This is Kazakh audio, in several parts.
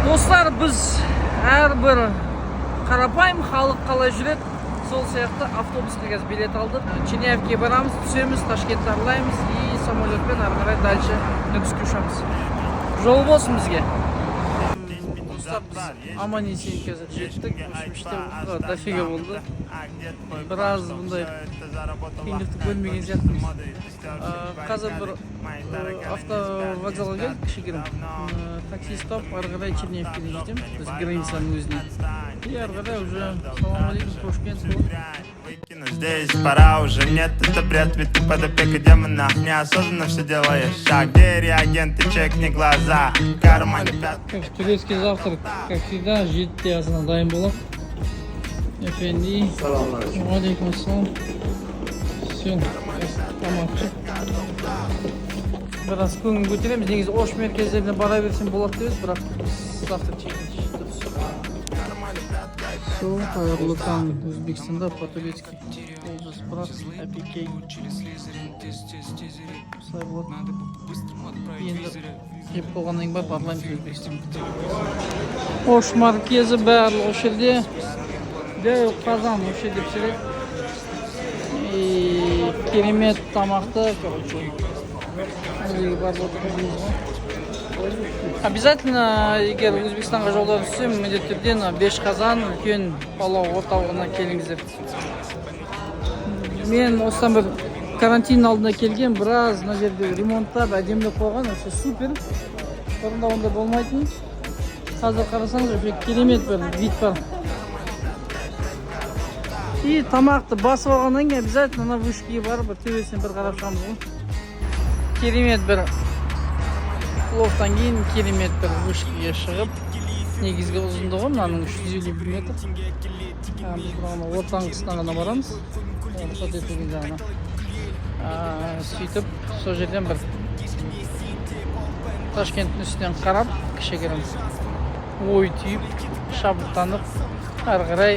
Dostlar, biz әрбір қарапайым халық қалай жүреді, сол сияқты автобусқа қазір билет алдық. Черняевке барамыз, түсеміз, Ташкентті аралаймыз и самолетпен ары қарай дальше Нүкіске ұшамыз. Жол болсын бізге. Достар, біз аман-есен қазір жеттік. Үште дофига болды. Біраз бұндай қиындықты көрмеген сияқтымыз. Қазір бір автовокзалға келдік, кішігірім. Такси стоп, ары қарай Черняевке жетеміз. Біз границаның өзіне. И ары қарай уже салам алейкум, Ташкент болды. Здесь пора уже, нет, это бред, ведь ты под опекой демона. Неосознанно все делаешь шаг, где реагенты, чекни глаза, в кармане пятки. Турецкий завтрак, как всегда, жетте азына дайын болам. Efendi. Алейкум ассалам. Все, тамақшы. Біраз көңіл көтереміз. Негізі Ош мерkezlerine бара берсем болады дейбіз, бірақ завтрак чекінші. Все, қайырлы таң. Өзбекстанда по-турецки. Олжас брат, әпекей. Осылай болады. Енді кеп болғаннан бар, барлаймыз Өзбекстанға. Ош меркезі барлығы осы жерде. Дәу қазан осы жерде пісіреді. Керемет тамақты, короче. Обязательно, егер Өзбекстанға жолда түссем, міндетті түрде 5 қазан үлкен палау орталығына келіңіздер. Мен осыдан бір карантин алдында келген, біраз мына жерде ремонттап, әдемілеп қойған, вообще супер. Бұрында ондай болмайтын. Қазір қарасаңыз, вообще керемет бір вид бар. И тамақты басып алғаннан кейін обязательно вышкиге барып, төбесінен бір қарап шығамыз ғой. Керемет бір пловтан кейін керемет бір вышкиге шығып, негізгі ұзындығы мынаның 350 метр. Біз бұны ортаңғысына ғана барамыз. Рұқсат етілген жағына. Сөйтіп, сол жерден бір Ташкенттің үстінен қарап, кішігірім ой түйіп, шабыттанып, ары қарай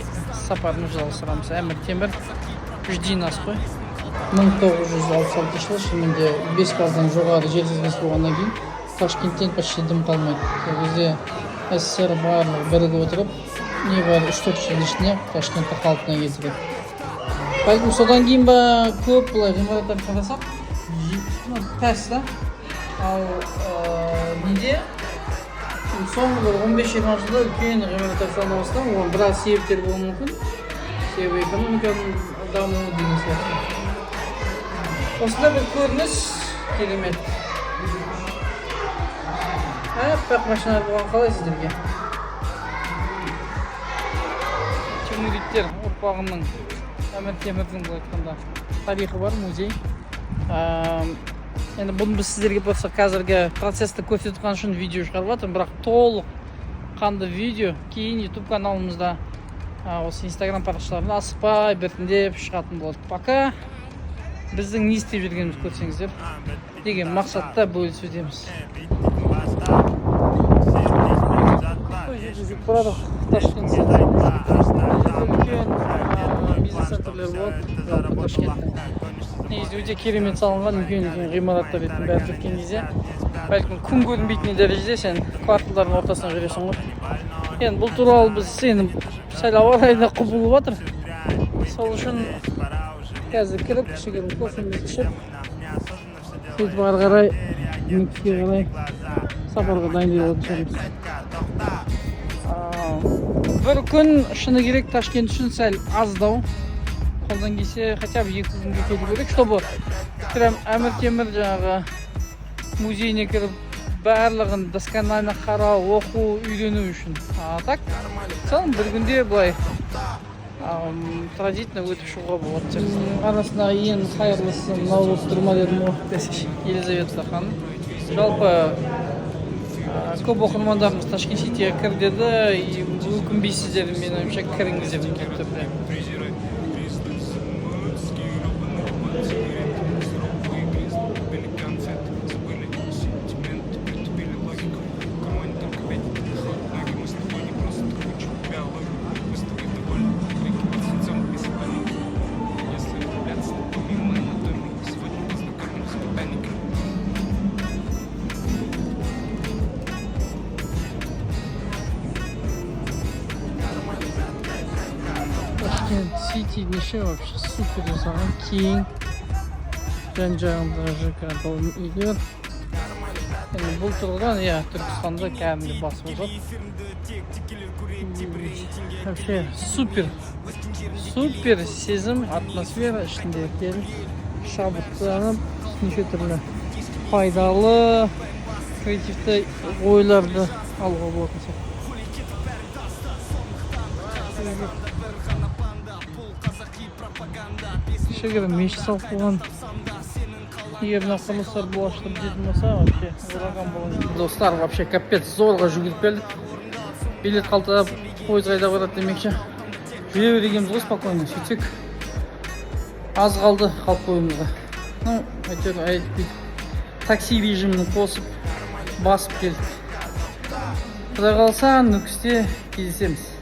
сапарымыз жалғастырамыз. Әмір Темір жди нас қой. 1966 жылы шынымен 5 қаздан жоғары жер сілкінісі болғаннан кейін Ташкенттен почти дым қалмайды. Сол кезде СССР барлығы бірігіп отырып, небәрі 3-4 жылдың ішінде Ташкентті қалпына келтіреді. Бәлкім содан кейін ба көп бұлай ғимараттарды қарасақ, тәс та. Ал неде соңғы бір 15-20 жылда үлкен ғимараттар салына бастаған, оған біраз себептер болуы мүмкін. Себебі экономиканың дамуы деген сияқты. Осында бір көрініс керемет. Аппақ машиналар болған қалай сіздерге? Темуриттер ұрпағының, Әмір Темірдің бұл айтқанда тарихы бар, музей. Енді бұны біз сіздерге болса қазіргі процесті көрсеткен үшін видео шығарып жатырмын, бірақ толық қанды видео кейін YouTube каналымызда осы Instagram парақшаларында асықпай біртіндеп шығатын болады. Пока біздің не істеп жүргенімізді көрсеңіздер деген мақсатта бөлісіп өтеміз. Жүріп барадық Ташкентте. Үлкен бизнес-центрлер болады Ташкентте. Негізі өте керемет салынған үлкен ғимараттар ретінде бәрі жүрген кезде бәлкім күн көрінбейтін дәрежеде сен кварталдардың ортасынан жүресің ғой. Енді бұл туралы біз сені сәл ауа райында құбылып жатыр. Сол үшін қазір кіріп, кішігірім кофемізді ішіп, сөйтіп ары қарай Нүкіске қарай сапарға дайындалып жатырмыз. Бір күн шыны керек Ташкент үшін сәл аздау. Қолдан келсе, хотя бы 2 күнге келу керек, чтобы прям Әмір Темір жаңағы музейіне кіріп, барлығын досконально қарау, оқу, үйрену үшін. Так, соң бір күнде былай транзитно өтіп шығуға болады. Арасындағы ең қайырлысы мынау болып тұрма дедім ғой, Елизавета ханым. Жалпы көп оқырмандарымыз Ташкент Ситиге кір деді, өкінбейсіздер, мен ойымша кіріңіздер деген түрде. Ташкент Сити неше вообще супер жасаған, кең. Жан-жағында ЖК үйлер. Бұл тұрғыдан, Түркістанда кәдімгі басып жатыр. Вообще супер сезім, атмосфера ішінде келіп, шабыттанып, неше түрлі пайдалы, креативті ойларды алуға болатын сияқты. Кішігірім мешіт салып қойған. Егер мына құрылыстар бұл ашылып жететін болса, вообще ураган болған. Достар, вообще капец зорға жүгіріп келдік. Билет қалтырап, пойыз қайда барады демекші. Жүре берегеніміз ғой спокойно, сөйтсек. Аз қалды қалып қойымызға. Ну, әйтеуір такси режимін қосып, басып келдік. Құдай қалса, Нүкісте кездесеміз.